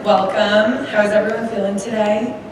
Welcome. How is everyone feeling today?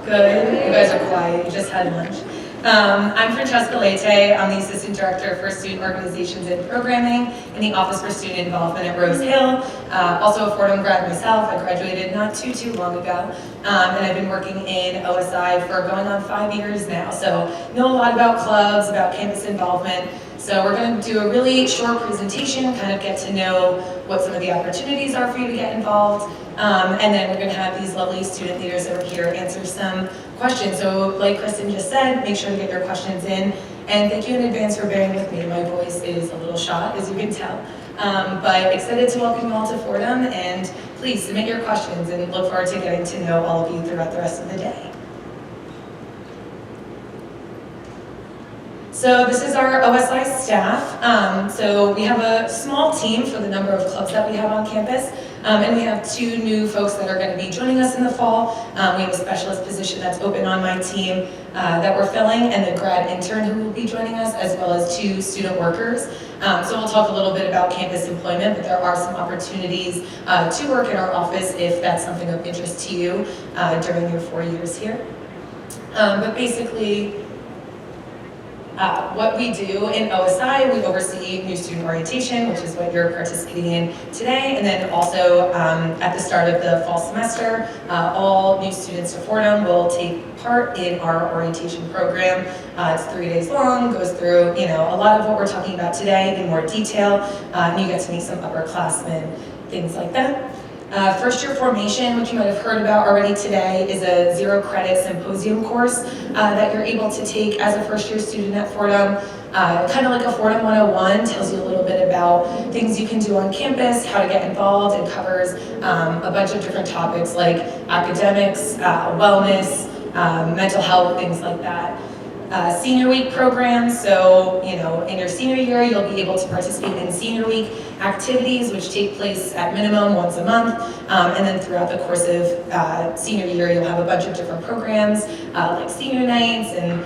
Good. You guys are quiet. You just had lunch. I'm Francesca Leite. I'm the Assistant Director for Student Organizations and Programming in the Office for Student Involvement at Rose Hill. Also a Fordham grad myself. I graduated not too long ago. And I've been working in OSI for going on 5 years now. So know a lot about clubs, about campus involvement. So we're going to do a really short presentation, kind of get to know what some of the opportunities are for you to get involved. And then we're going to have these lovely student leaders over here answer some questions. So like Kristen just said, make sure to get your questions in. And thank you in advance for bearing with me. My voice is a little shot, as you can tell. But excited to welcome you all to Fordham, and please submit your questions and look forward to getting to know all of you throughout the rest of the day. So this is our OSI staff. So we have a small team for the number of clubs that we have on campus. And we have 2 new folks that are going to be joining us in the fall. We have a specialist position that's open on my team that we're filling, and the grad intern who will be joining us, as well as 2 student workers. So we'll talk a little bit about campus employment, but there are some opportunities to work in our office if that's something of interest to you during your 4 years here. But basically, what we do in OSI, we oversee new student orientation, which is what you're participating in today, and then also at the start of the fall semester, all new students to Fordham will take part in our orientation program. It's 3 days long, goes through a lot of what we're talking about today in more detail, and you get to meet some upperclassmen, things like that. First year formation, which you might have heard about already today, is a 0-credit symposium course that you're able to take as a first year student at Fordham. Kind of like a Fordham 101, tells you a little bit about things you can do on campus, how to get involved. It covers a bunch of different topics like academics, wellness, mental health, things like that. Senior week programs, so in your senior year you'll be able to participate in senior week activities, which take place at minimum once a month, and then throughout the course of senior year you'll have a bunch of different programs like senior nights and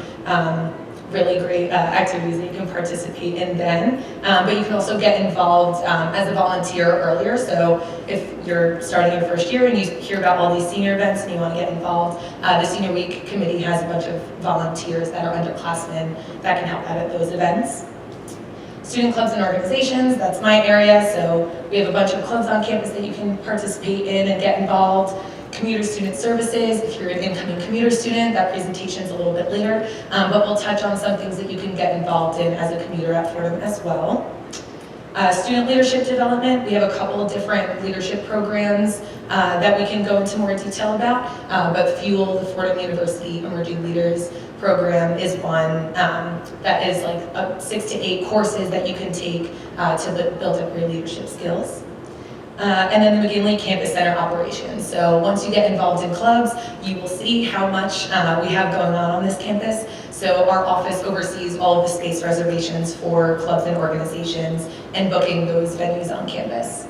really great activities that you can participate in then. But you can also get involved as a volunteer earlier. So if you're starting your first year and you hear about all these senior events and you want to get involved, the Senior Week Committee has a bunch of volunteers that are underclassmen that can help out at those events. Student clubs and organizations, that's my area. So we have a bunch of clubs on campus that you can participate in and get involved. Commuter student services, if you're an incoming commuter student, that presentation is a little bit later, but we'll touch on some things that you can get involved in as a commuter at Fordham as well. Student leadership development, we have a couple of different leadership programs that we can go into more detail about, but FUEL, the Fordham University Emerging Leaders program, is one that is like 6 to 8 courses that you can take to build up your leadership skills. And then the McGinley Campus Center operations. So once you get involved in clubs, you will see how much we have going on this campus. So our office oversees all of the space reservations for clubs and organizations and booking those venues on campus.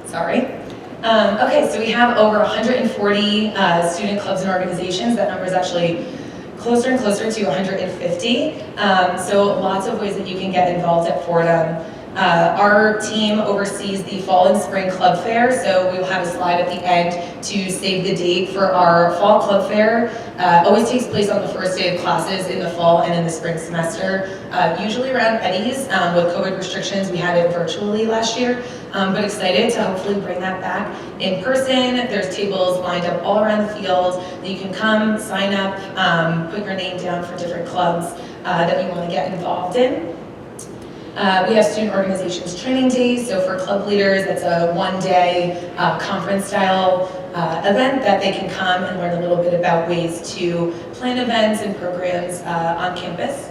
Sorry. Okay, so we have over 140 student clubs and organizations. That number is actually closer and closer to 150. So lots of ways that you can get involved at Fordham. Our team oversees the fall and spring club fair, so we'll have a slide at the end to save the date for our fall club fair. Always takes place on the first day of classes in the fall and in the spring semester, usually around Eddie's. With COVID restrictions, we had it virtually last year, but excited to hopefully bring that back in person. There's tables lined up all around the field that you can come, sign up, put your name down for different clubs that you want to get involved in. We have student organizations training days, so for club leaders, it's a 1-day conference-style event that they can come and learn a little bit about ways to plan events and programs on campus.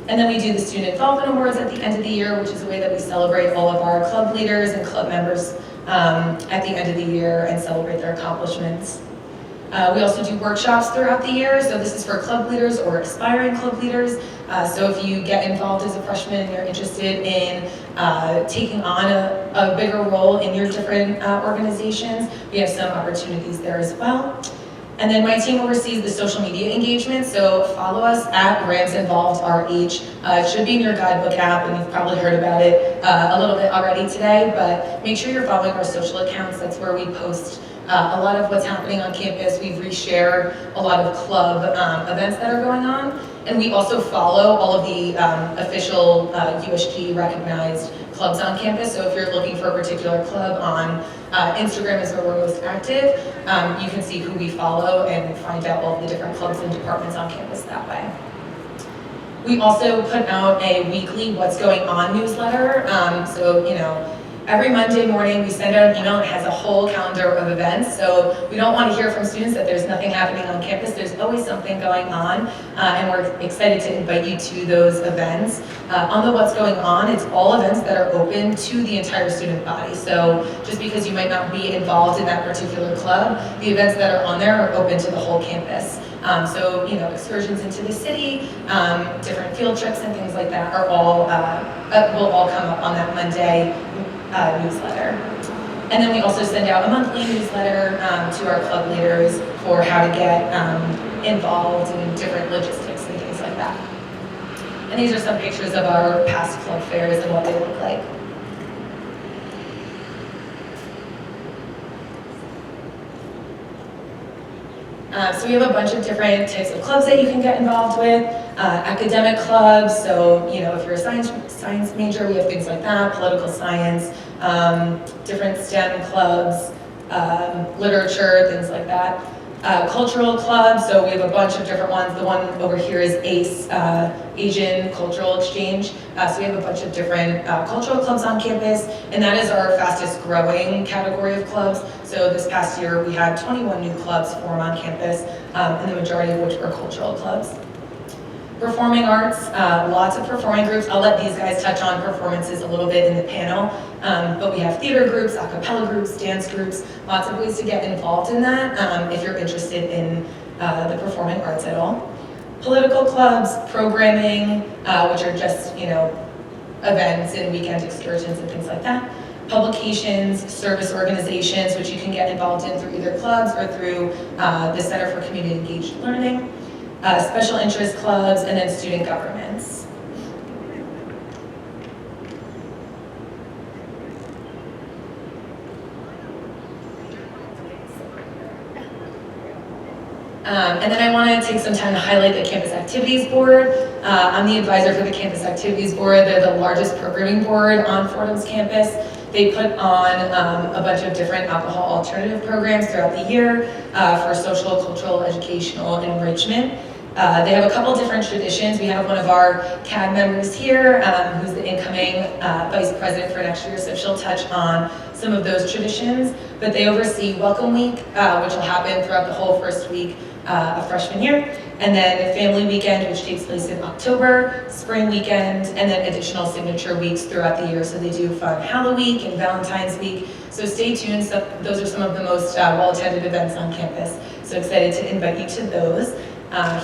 And then we do the Student Involvement Awards at the end of the year, which is a way that we celebrate all of our club leaders and club members at the end of the year and celebrate their accomplishments. We also do workshops throughout the year, so this is for club leaders or aspiring club leaders. So if you get involved as a freshman and you're interested in taking on a bigger role in your different organizations, we have some opportunities there as well. And then my team oversees the social media engagement, so follow us at Rams Involved RH. It should be in your guidebook app, and you've probably heard about it a little bit already today, but make sure you're following our social accounts. That's where we post a lot of what's happening on campus. We reshare a lot of club events that are going on, and we also follow all of the official USG recognized clubs on campus. So if you're looking for a particular club on Instagram is where we're most active, you can see who we follow and find out all the different clubs and departments on campus that way. We also put out a weekly What's Going On newsletter. So, you know, every Monday morning we send out an email. It has a whole calendar of events. So we don't want to hear from students that there's nothing happening on campus. There's always something going on, and we're excited to invite you to those events. On the What's Going On, it's all events that are open to the entire student body. So just because you might not be involved in that particular club, the events that are on there are open to the whole campus. So, you know, excursions into the city, different field trips and things like that are all, will all come up on that Monday newsletter. And then we also send out a monthly newsletter to our club leaders for how to get involved in different logistics and things like that. And these are some pictures of our past club fairs and what they look like. So we have a bunch of different types of clubs that you can get involved with. Academic clubs, so you know, if you're a science major, we have things like that, political science, different STEM clubs, literature, things like that. Cultural clubs, so we have a bunch of different ones. The one over here is ACE, Asian Cultural Exchange. So we have a bunch of different cultural clubs on campus, and that is our fastest growing category of clubs. So this past year we had 21 new clubs form on campus, and the majority of which were cultural clubs. Performing arts, lots of performing groups. I'll let these guys touch on performances a little bit in the panel, but we have theater groups, a cappella groups, dance groups, lots of ways to get involved in that if you're interested in the performing arts at all. Political clubs, programming, which are just, you know, events and weekend excursions and things like that. Publications, service organizations, which you can get involved in through either clubs or through the Center for Community Engaged Learning. Special interest clubs, and then student governments. And then I want to take some time to highlight the Campus Activities Board. I'm the advisor for the Campus Activities Board. They're the largest programming board on Fordham's campus. They put on a bunch of different alcohol alternative programs throughout the year for social, cultural, educational, enrichment. They have a couple different traditions. We have one of our CAD members here, who's the incoming vice president for next year, so she'll touch on some of those traditions. But they oversee Welcome Week, which will happen throughout the whole first week of freshman year, and then Family Weekend, which takes place in October, Spring Weekend, and then additional signature weeks throughout the year. So they do fun Halloween and Valentine's Week. So stay tuned. So those are some of the most well-attended events on campus. So excited to invite you to those.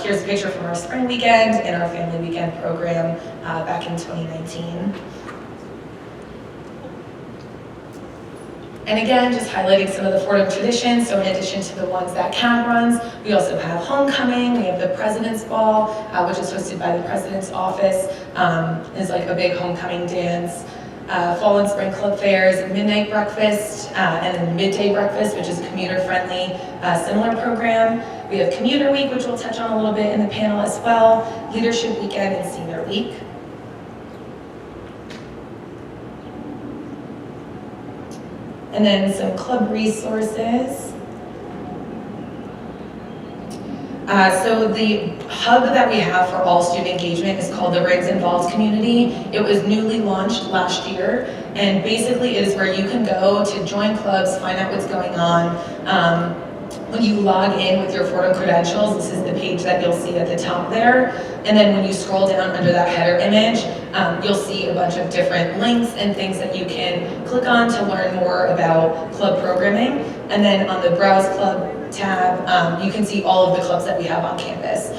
Here's a picture from our spring weekend and our family weekend program back in 2019. And again, just highlighting some of the Fordham traditions. So in addition to the ones that CAD runs, we also have homecoming. We have the President's Ball, which is hosted by the President's Office. It's like a big homecoming dance. Fall and spring club fairs, midnight breakfast, and then midday breakfast, which is a commuter-friendly, similar program. We have Commuter Week, which we'll touch on a little bit in the panel as well, Leadership Weekend, and Senior Week. And then some club resources. So the hub that we have for all student engagement is called the Rams Involved Community. It was newly launched last year, and basically it is where you can go to join clubs, find out what's going on. When you log in with your Fordham credentials, this is the page that you'll see at the top there. And then when you scroll down under that header image, you'll see a bunch of different links and things that you can click on to learn more about club programming. And then on the Browse Club tab, you can see all of the clubs that we have on campus.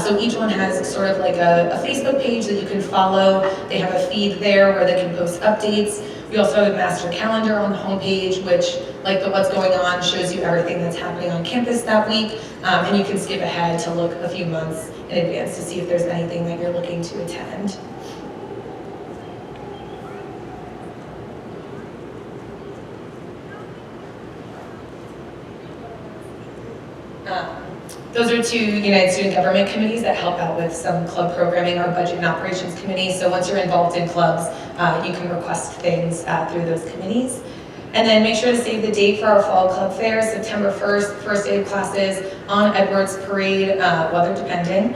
So each one has sort of like a Facebook page that you can follow. They have a feed there where they can post updates. We also have a master calendar on the homepage, which like the what's going on, shows you everything that's happening on campus that week, and you can skip ahead to look a few months in advance to see if there's anything that you're looking to attend. Those are two United Student Government committees that help out with some club programming, our Budget and Operations Committee. So once you're involved in clubs, you can request things through those committees. And then make sure to save the date for our fall club fair, September 1st, first day of classes on Edwards Parade, weather depending.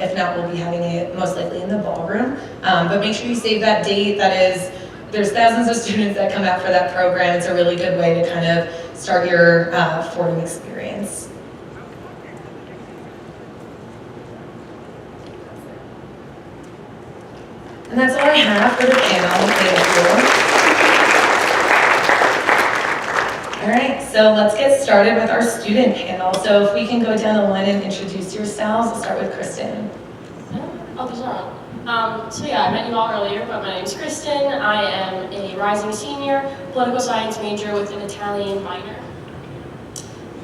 If not, we'll be having it most likely in the ballroom. But make sure you save that date. There's thousands of students that come out for that program. It's a really good way to kind of start your Fordham experience. And that's all I have for the panel. Thank you. All right, so let's get started with our student panel. So if we can go down the line and introduce yourselves, we'll start with Kristen. Oh, there's not. So yeah, I met you all earlier, but my name is Kristen. I am a rising senior, political science major with an Italian minor.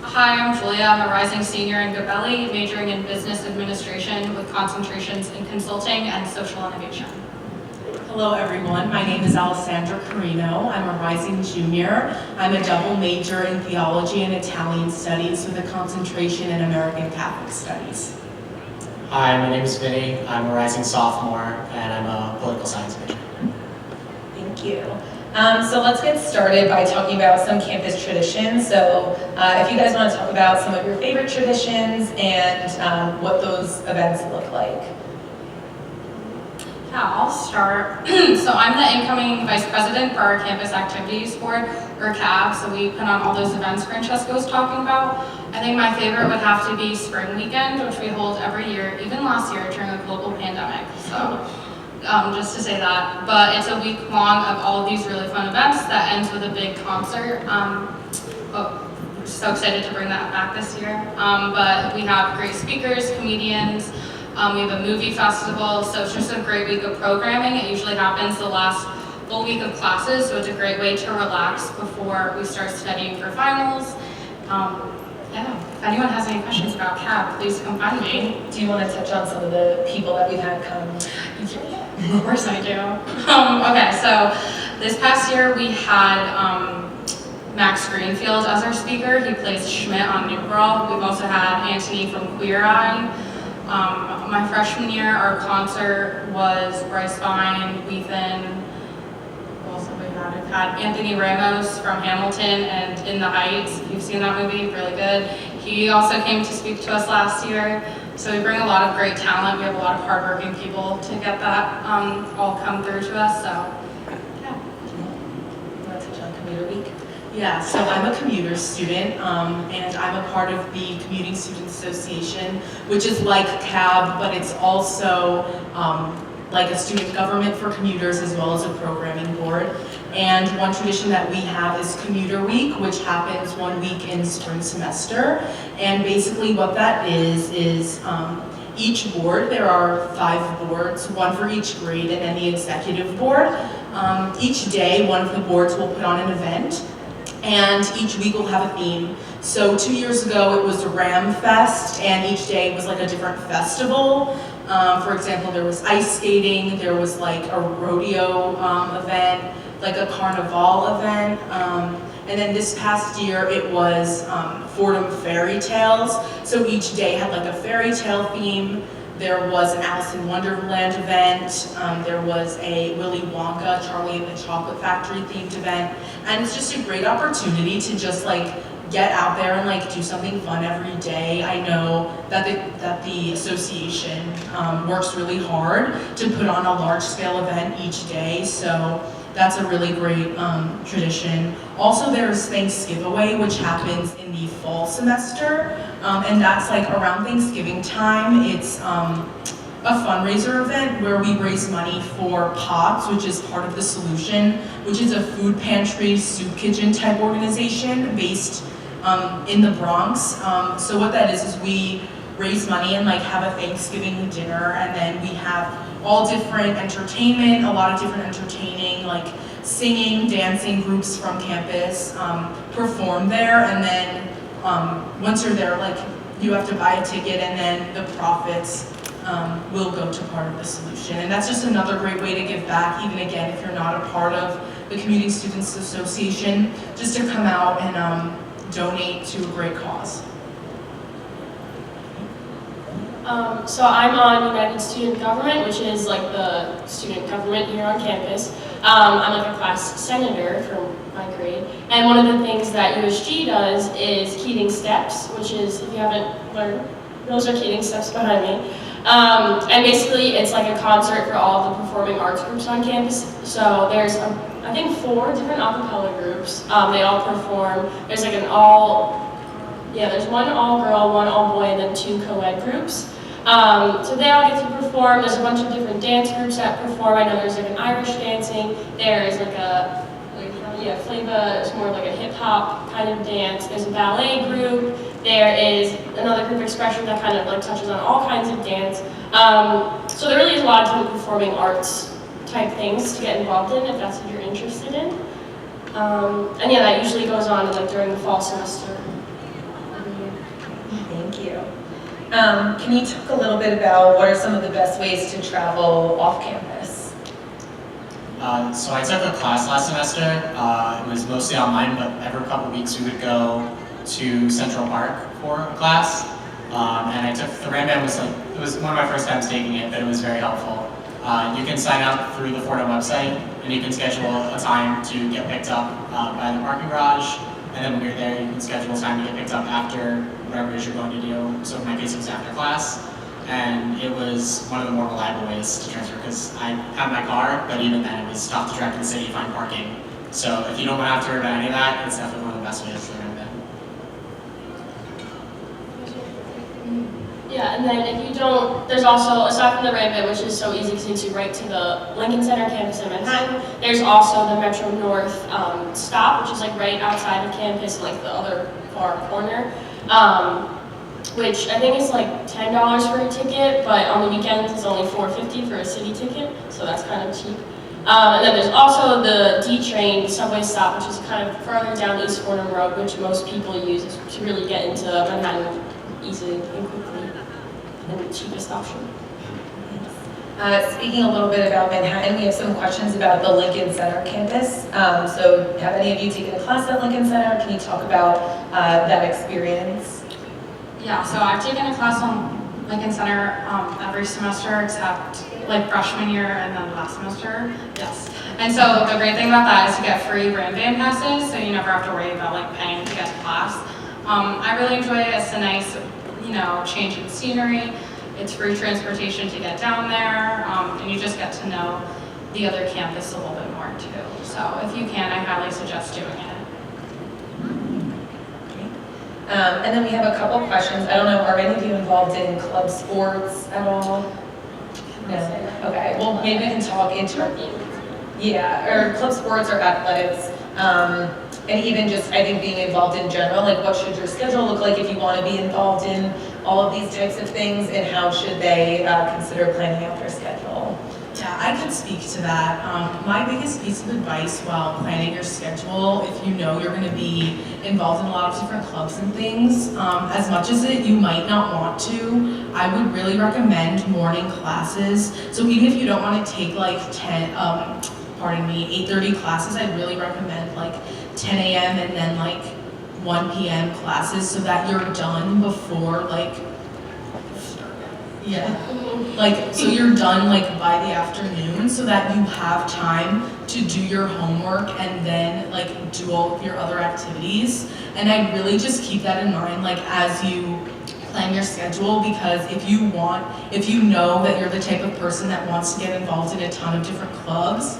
Hi, I'm Julia. I'm a rising senior in Gabelli, majoring in business administration with concentrations in consulting and social innovation. Hello everyone, my name is Alessandra Carino. I'm a rising junior. I'm a double major in theology and Italian studies with a concentration in American Catholic studies. Hi, my name is Vinny. I'm a rising sophomore and I'm a political science major. Thank you. So let's get started by talking about some campus traditions. So if you guys want to talk about some of your favorite traditions and what those events look like. Yeah, I'll start. So I'm the incoming vice president for our campus activities board, or CAB, so we put on all those events Francesca was talking about. I think my favorite would have to be Spring Weekend, which we hold every year, even last year during a global pandemic. So just to say that. But it's a week long of all of these really fun events that ends with a big concert. We're so excited to bring that back this year. But we have great speakers, comedians. We have a movie festival, so it's just a great week of programming. It usually happens the last full week of classes, so it's a great way to relax before we start studying for finals. Yeah, if anyone has any questions about CAB, please come find me. Do you want to touch on some of the people that we've had come? Yeah, of course I do. Okay, so this past year we had Max Greenfield as our speaker. He plays Schmidt on New Girl. We've also had Anthony from Queer Eye. My freshman year, our concert was Bryce Vine, Ethan, who else have we had? We've had Anthony Ramos from Hamilton and In the Heights. If you've seen that movie, really good. He also came to speak to us last year. So we bring a lot of great talent. We have a lot of hardworking people to get that all come through to us. So, yeah. You want to touch on Commuter Week? Yeah, so I'm a Commuters student, and I'm a part of the Commuting Students Association, which is like CAB, but it's also like a student government for commuters as well as a programming board. And one tradition that we have is Commuter Week, which happens 1 week in spring semester. And basically what that is each board, there are 5 boards, 1 for each grade, and then the executive board. Each day, one of the boards will put on an event, and each week will have a theme. So 2 years ago it was a Ram Fest, and each day was like a different festival. For example, there was ice skating, there was like a rodeo event, like a carnival event. And then this past year it was Fordham Fairy Tales. So each day had like a fairy tale theme. There was an Alice in Wonderland event. There was a Willy Wonka, Charlie and the Chocolate Factory themed event. And it's just a great opportunity to just like get out there and like do something fun every day. I know that the association works really hard to put on a large scale event each day. So that's a really great tradition. Also, there's Thanksgiving, which happens in the fall semester, and that's like around Thanksgiving time. It's a fundraiser event where we raise money for POTS, which is Part of the Solution, which is a food pantry, soup kitchen type organization based in the Bronx. So what that is we raise money and like have a Thanksgiving dinner, and then we have all different entertainment, a lot of different entertaining, like singing, dancing groups from campus perform there, and then once you're there, like you have to buy a ticket, and then the profits will go to part of the solution. And that's just another great way to give back, even again, if you're not a part of the Commuting Students Association, just to come out and donate to a great cause. So I'm on United Student Government, which is like the student government here on campus. I'm like a class senator for my grade. And one of the things that USG does is Keating Steps, which is, if you haven't learned, those are Keating Steps behind me. And basically it's like a concert for all the performing arts groups on campus. So there's, I think, 4 different a cappella groups. They all perform. There's like there's one all-girl, one all-boy, and then 2 co-ed groups. So they all get to perform. There's a bunch of different dance groups that perform. I know there's like an Irish dancing. There's like flava, it's more like a hip-hop kind of dance. There's a ballet group. There is another group, Expression, that kind of like touches on all kinds of dance. So there really is a lot of different performing arts type things to get involved in if that's what you're interested in. And yeah, that usually goes on like during the fall semester. Thank you. Can you talk a little bit about what are some of the best ways to travel off campus? So I took a class last semester. It was mostly online, but every couple weeks we would go to Central Park for a class. And I took the Rambam it was one of my first times taking it, but it was very helpful. You can sign up through the Fordham website, and you can schedule a time to get picked up by the parking garage. And then when you're there, you can schedule a time to get picked up after whatever it is you're going to do. So in my case, it was after class. And it was one of the more reliable ways to transfer, because I had my car, but even then it was tough to drive to the city to find parking. So if you don't want to have to worry about any of that, it's definitely one of the best ways to learn that. Yeah, and then if you don't, there's also, aside from the Rampant, which is so easy because it takes you right to the Lincoln Center campus in Manhattan, there's also the Metro North stop, which is like right outside of campus, like the other far corner, which I think is like $10 for a ticket, but on the weekends it's only $4.50 for a city ticket, so that's kind of cheap. And then there's also the D-train subway stop, which is kind of further down East Fordham Road, which most people use to really get into Manhattan easily and quickly. And the cheapest option. Speaking a little bit about Manhattan, we have some questions about the Lincoln Center campus. So have any of you taken a class at Lincoln Center? Can you talk about that experience? Yeah, so I've taken a class on Lincoln Center every semester except like freshman year and then last semester. Yes. And so the great thing about that is you get free Rambam passes, so you never have to worry about like paying to get to class. I really enjoy it. It's a nice, change in scenery. It's free transportation to get down there, and you just get to know the other campus a little bit more too. So if you can, I highly suggest doing it. And then we have a couple questions. I don't know, are any of you involved in club sports at all? No? Okay, well maybe we can talk or club sports or athletics. And even just, I think, being involved in general, like what should your schedule look like if you want to be involved in all of these types of things, and how should they consider planning out their schedule? Yeah, I could speak to that. My biggest piece of advice while planning your schedule, if you know you're going to be involved in a lot of different clubs and things, as much as you might not want to, I would really recommend morning classes. So even if you don't want to take like 8:30 classes, I'd really recommend like 10 a.m. and then like 1 p.m. classes, so that you're done before so you're done like by the afternoon, so that you have time to do your homework and then like do all of your other activities. And I really just keep that in mind like as you plan your schedule, because if you know that you're the type of person that wants to get involved in a ton of different clubs,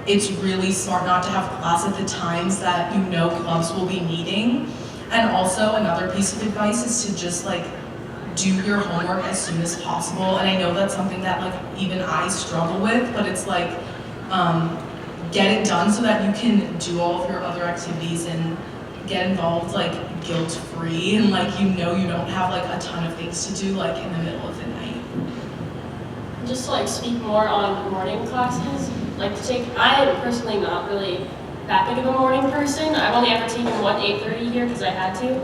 it's really smart not to have class at the times that clubs will be meeting. And also another piece of advice is to just like do your homework as soon as possible. And I know that's something that like even I struggle with, but it's like get it done so that you can do all of your other activities and get involved like guilt-free and like you don't have like a ton of things to do like in the middle of the night. Just to like speak more on morning classes, I am personally not really that big of a morning person. I've only ever taken one 8:30 here because I had to.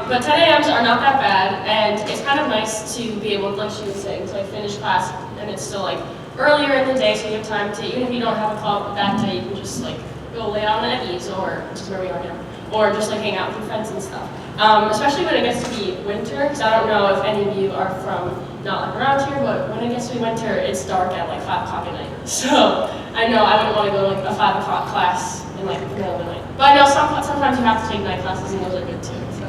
But 10 a.m.s are not that bad, and it's kind of nice to be able to, like she was saying, to like finish class, and it's still like earlier in the day, so you have time to, even if you don't have a club that day, you can just like go lay out on Eddie's, or which is where we are now, or just like hang out with your friends and stuff. Especially when it gets to be winter, because I don't know if any of you are from not like around here, but when it gets to be winter, it's dark at like 5 o'clock at night. So I know I wouldn't want to go to like a 5 o'clock class in like the middle of the night. But I know sometimes you have to take night classes, and those are good too. So.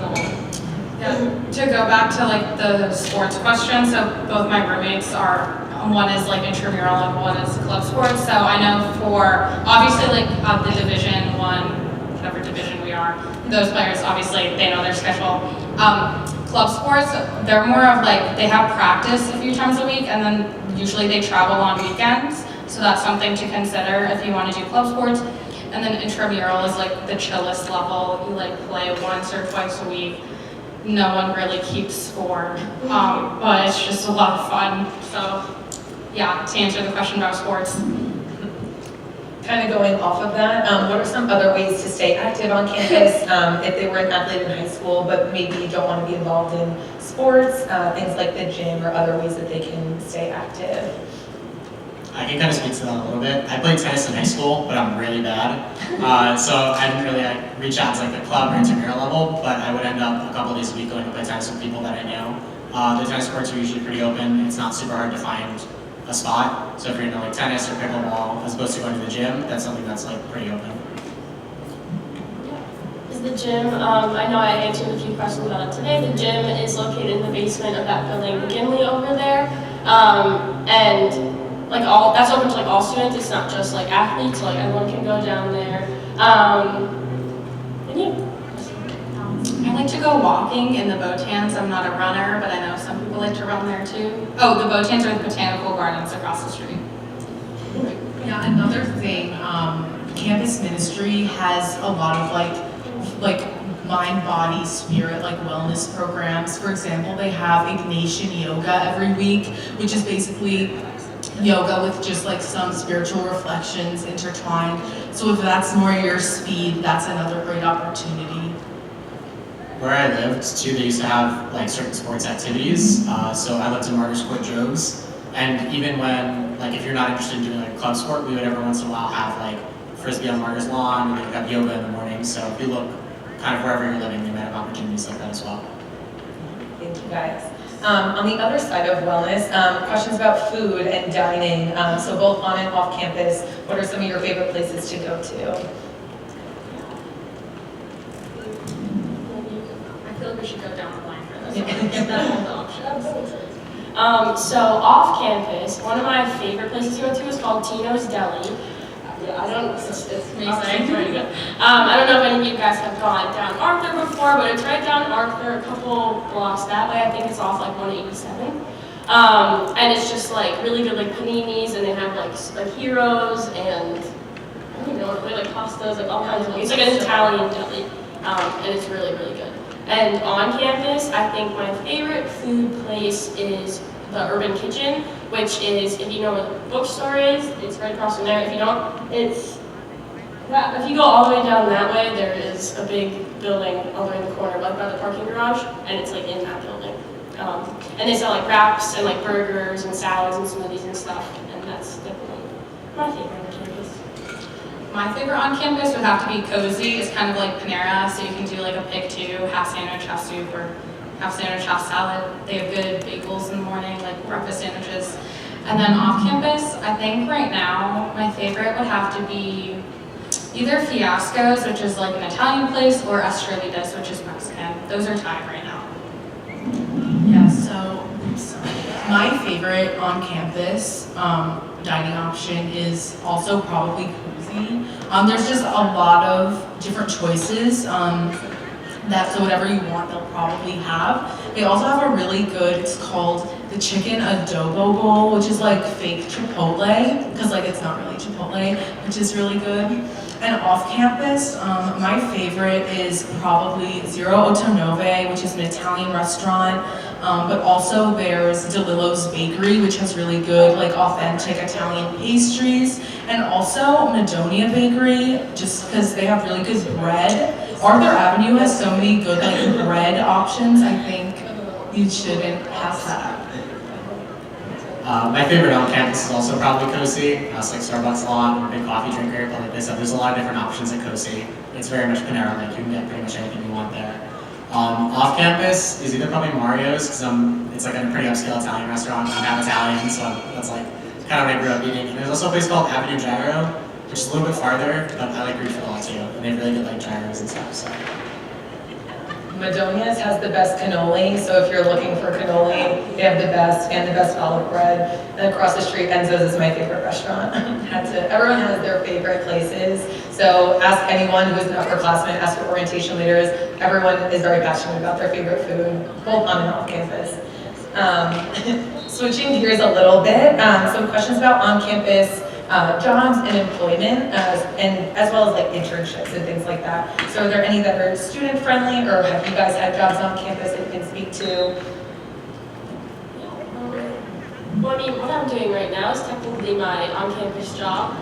Yeah, to go back to like the sports question, so both my roommates are, one is like intramural and one is club sports. So I know for obviously like the Division 1, whatever division we are, those players obviously they know their schedule. Club sports, they're more of like they have practice a few times a week, and then usually they travel on weekends. So that's something to consider if you want to do club sports. And then intramural is like the chillest level. You like play once or twice a week. No one really keeps score, but it's just a lot of fun. So yeah, to answer the question about sports. Kind of going off of that, what are some other ways to stay active on campus if they were an athlete in high school but maybe don't want to be involved in sports, things like the gym or other ways that they can stay active? I can kind of speak to that a little bit. I played tennis in high school, but I'm really bad. So I didn't really reach out to like the club or intramural level, but I would end up a couple of days a week going to play tennis with people that I know. The tennis courts are usually pretty open. It's not super hard to find a spot. So if you're into like tennis or pickleball, as opposed to going to the gym, that's something that's like pretty open. Is the gym, I know I answered a few questions about it today. The gym is located in the basement of that building, McKinley over there. And like that's open to like all students. It's not just like athletes, like everyone can go down there. And yeah. I like to go walking in the Botans. I'm not a runner, but I know some people like to run there too. Oh, the Botans are the botanical gardens across the street. Yeah, another thing, campus ministry has a lot of like mind, body, spirit, like wellness programs. For example, they have Ignatian Yoga every week, which is basically yoga with just like some spiritual reflections intertwined. So if that's more your speed, that's another great opportunity. Where I lived too, they used to have like certain sports activities. So I lived in Martyrs Court, Jogues, and even when like if you're not interested in doing like club sport, we would every once in a while have like frisbee on Martyrs lawn. We would have yoga in the morning. So if you look kind of wherever you're living, they might have opportunities like that as well. Thank you guys. On the other side of wellness, questions about food and dining. So both on and off campus, what are some of your favorite places to go to? I feel like we should go down the line for this. Give them all the options. So off campus, one of my favorite places to go to is called Tino's Deli. I don't. It's amazing. I don't know if any of you guys have gone down Arthur before, but it's right down Arthur, a couple blocks that way. I think it's off like 187. And it's just like really good like paninis, and they have like heroes and I don't even know what like pastas, like all kinds of. It's like an Italian deli, and it's really really good. And on campus, I think my favorite food place is the Urban Kitchen, which is, if you know where the bookstore is, it's right across from there. If you don't, if you go all the way down that way, there is a big building all the way in the corner, like by the parking garage, and it's like in that building. And they sell like wraps and like burgers and salads and smoothies and stuff, and that's definitely my favorite on campus. My favorite on campus would have to be Cozy. It's kind of like Panera, so you can do like a pick two, half sandwich, half soup, or half sandwich, half salad. They have good bagels in the morning, like breakfast sandwiches. And then off campus, I think right now, my favorite would have to be either Fiasco's, which is like an Italian place, or Estrelitas, which is Mexican. Those are tied right now. Yeah, so my favorite on campus dining option is also probably Cozy. There's just a lot of different choices. So whatever you want, they'll probably have. They also have a really good, it's called the chicken adobo bowl, which is like fake Chipotle, because like it's not really Chipotle, which is really good. And off campus, my favorite is probably Zero Ottonove, which is an Italian restaurant. But also there's DeLillo's Bakery, which has really good, like authentic Italian pastries. And also Madonia Bakery, just because they have really good bread. Arthur Avenue has so many good like bread options, I think you shouldn't pass that up. My favorite on campus is also probably COSI. I also like Starbucks a lot. I'm a big coffee drinker, but like I said, there's a lot of different options at COSI. It's very much Panera-like. You can get pretty much anything you want there. Off campus is either probably Mario's, because it's like a pretty upscale Italian restaurant. I'm half Italian, so that's like kind of what I grew up eating. And there's also a place called Avenue Gyro, which is a little bit farther, but I like Greek food a lot too. And they have really good like gyros and stuff. So. Madonia's has the best cannoli, so if you're looking for cannoli, they have the best olive bread. And across the street, Enzo's is my favorite restaurant. Everyone has their favorite places, so ask anyone who's an upperclassman, ask your orientation leaders. Everyone is very passionate about their favorite food, both on and off campus. Switching gears a little bit, some questions about on-campus jobs and employment, and as well as like internships and things like that. So are there any that are student friendly, or have you guys had jobs on campus that you can speak to? Well, I mean, what I'm doing right now is technically my on-campus job.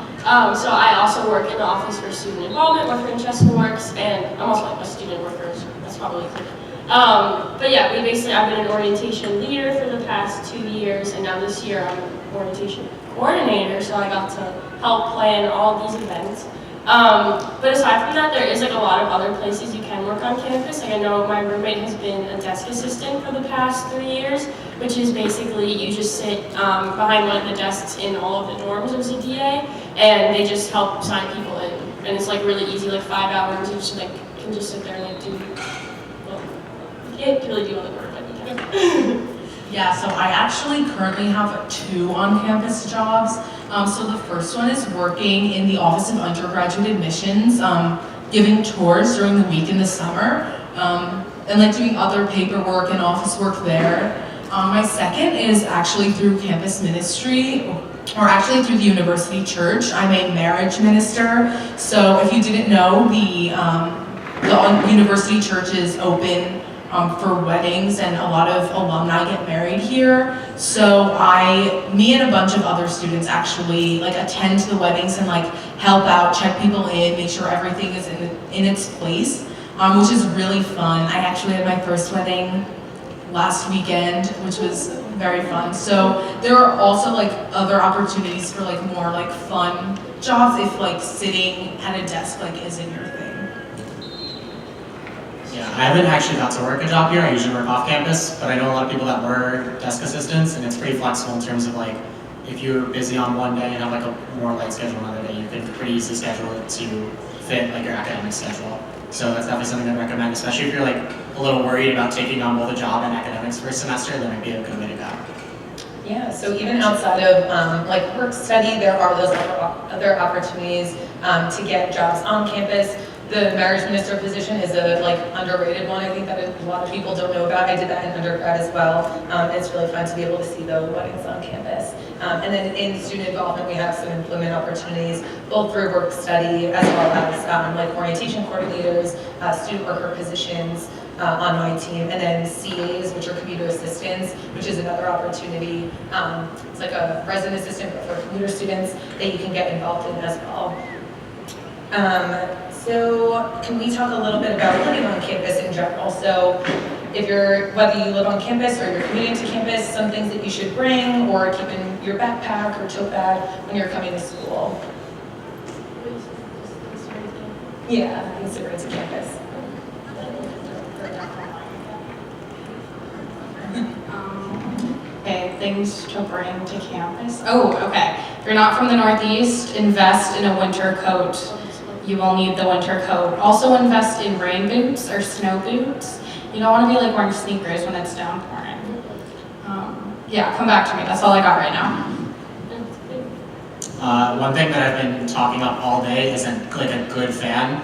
So I also work in the Office for Student Involvement with Francesca Works, and I'm also like a student worker, so that's probably clear. But yeah, I've been an orientation leader for the past 2 years, and now this year I'm an orientation coordinator, so I got to help plan all of these events. But aside from that, there is like a lot of other places you can work on campus. Like I know my roommate has been a desk assistant for the past 3 years, which is basically you just sit behind one of the desks in all of the dorms of ZTA, and they just help sign people in. And it's like really easy, like 5 hours. You just like can just sit there and like do. Well, you can't really do other work, but you can. Yeah, so I actually currently have 2 on-campus jobs. So the first one is working in the Office of Undergraduate Admissions, giving tours during the week in the summer, and like doing other paperwork and office work there. My second is actually through campus ministry, or actually through the university church. I'm a marriage minister, so if you didn't know, the university church is open for weddings, and a lot of alumni get married here. So me and a bunch of other students actually like attend to the weddings and like help out, check people in, make sure everything is in its place, which is really fun. I actually had my first wedding last weekend, which was very fun. So there are also like other opportunities for like more like fun jobs if like sitting at a desk like isn't your thing. Yeah, I haven't actually got to work a job here. I usually work off campus, but I know a lot of people that were desk assistants, and it's pretty flexible in terms of like, if you're busy on one day and have like a more light schedule another day, you can pretty easily schedule it to fit like your academic schedule. So that's definitely something I'd recommend, especially if you're like a little worried about taking on both a job and academics for a semester, that might be a good way to go. Yeah, so even outside of like work study, there are those other opportunities to get jobs on campus. The marriage minister position is a like underrated one. I think that a lot of people don't know about. I did that in undergrad as well. It's really fun to be able to see the weddings on campus. And then in student involvement, we have some employment opportunities, both through work study as well as like orientation coordinators, student worker positions on my team, and then CAs, which are commuter assistants, which is another opportunity. It's like a resident assistant but for commuter students that you can get involved in as well. So can we talk a little bit about living on campus in general? So whether you live on campus or you're commuting to campus, some things that you should bring or keep in your backpack or tote bag when you're coming to school. Yeah, things to bring to campus. Okay, things to bring to campus. Oh, okay. If you're not from the Northeast, invest in a winter coat. You will need the winter coat. Also invest in rain boots or snow boots. You don't want to be like wearing sneakers when it's downpouring. Yeah, come back to me. That's all I got right now. One thing that I've been talking up all day is like a good fan.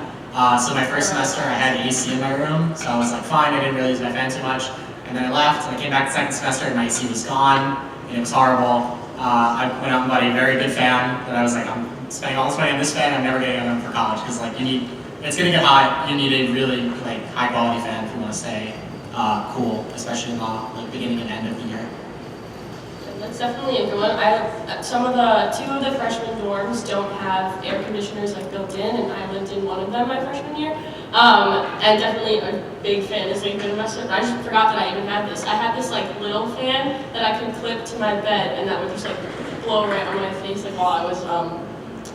So my first semester I had AC in my room, so I was like fine, I didn't really use my fan too much. And then I left, and I came back the second semester, and my AC was gone, and it was horrible. I went out and bought a very good fan, but I was like, I'm spending all this money on this fan, I'm never getting enough for college, because like it's gonna get hot, you need a really like high quality fan if you want to stay cool, especially in the like beginning and end of the year. That's definitely a good one. Two of the freshman dorms don't have air conditioners like built in, and I lived in one of them my freshman year. And definitely a big fan is like good investment. I just forgot that I even had this. I had this like little fan that I could clip to my bed, and that would just like blow right on my face like while I was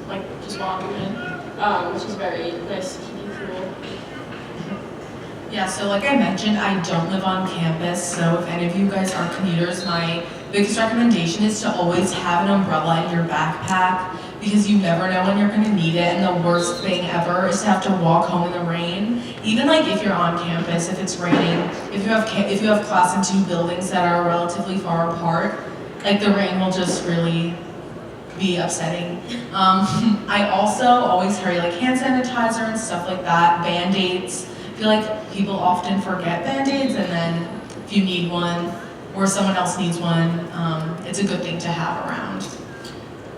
like just walking in, which is very nice to keep you cool. Yeah, so like I mentioned, I don't live on campus, so if any of you guys are commuters, my biggest recommendation is to always have an umbrella in your backpack, because you never know when you're going to need it, and the worst thing ever is to have to walk home in the rain. Even like if you're on campus, if it's raining, if you have class in 2 buildings that are relatively far apart, like the rain will just really be upsetting. I also always carry like hand sanitizer and stuff like that, Band-Aids. I feel like people often forget Band-Aids, and then if you need one or someone else needs one, it's a good thing to have around.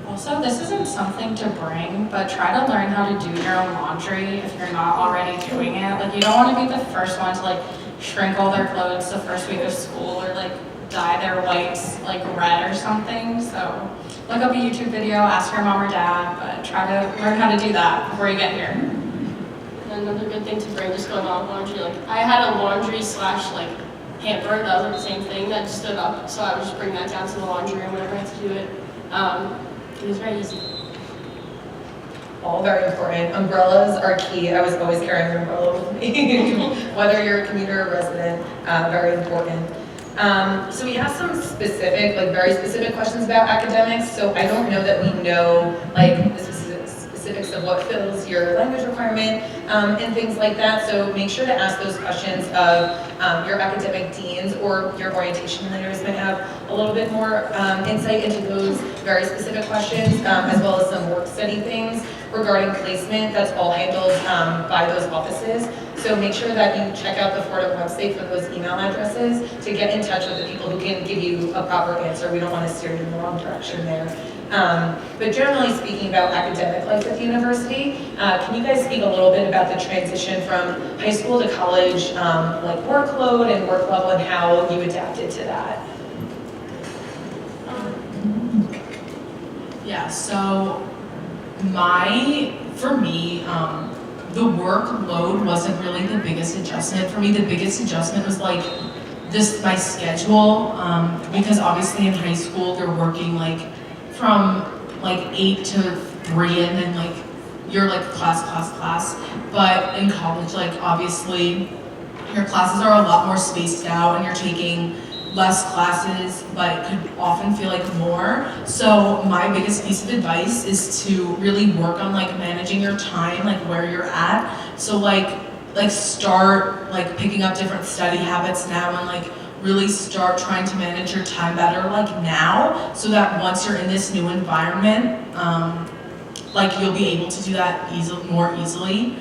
Also, this isn't something to bring, but try to learn how to do your own laundry if you're not already doing it. Like, you don't want to be the first one to like shrink all their clothes the first week of school, or like dye their whites like red or something. So look up a YouTube video, ask your mom or dad, but try to learn how to do that before you get here. And another good thing to bring, just going on laundry, like I had a laundry slash like hamper that was like the same thing that just stood up, so I would just bring that down to the laundry room whenever I had to do it. It was very easy. All very important. Umbrellas are key. I was always carrying an umbrella with me, whether you're a commuter or resident, very important. So we have some specific, like very specific questions about academics, so I don't know that we know like the specifics of what fills your language requirement and things like that, so make sure to ask those questions of your academic deans, or your orientation leaders might have a little bit more insight into those very specific questions, as well as some work study things regarding placement. That's all handled by those offices. So make sure that you check out the Fordham website for those email addresses to get in touch with the people who can give you a proper answer. We don't want to steer you in the wrong direction there. But generally speaking about academic life at the university, can you guys speak a little bit about the transition from high school to college, like workload and work level, and how you adapted to that? Yeah, so for me, the workload wasn't really the biggest adjustment. For me, the biggest adjustment was like my schedule, because obviously in high school you're working like from like 8 to 3, and then like you're like class. But in college, like obviously your classes are a lot more spaced out, and you're taking less classes, but it could often feel like more. So my biggest piece of advice is to really work on like managing your time, like where you're at. So like start like picking up different study habits now, and like really start trying to manage your time better like now, so that once you're in this new environment, like you'll be able to do that more easily,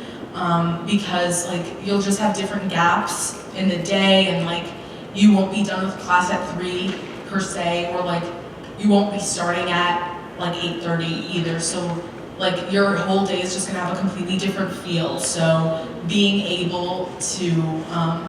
because like you'll just have different gaps in the day, and like you won't be done with class at 3 per se, or like you won't be starting at like 8:30 either. So like your whole day is just gonna have a completely different feel. So being able to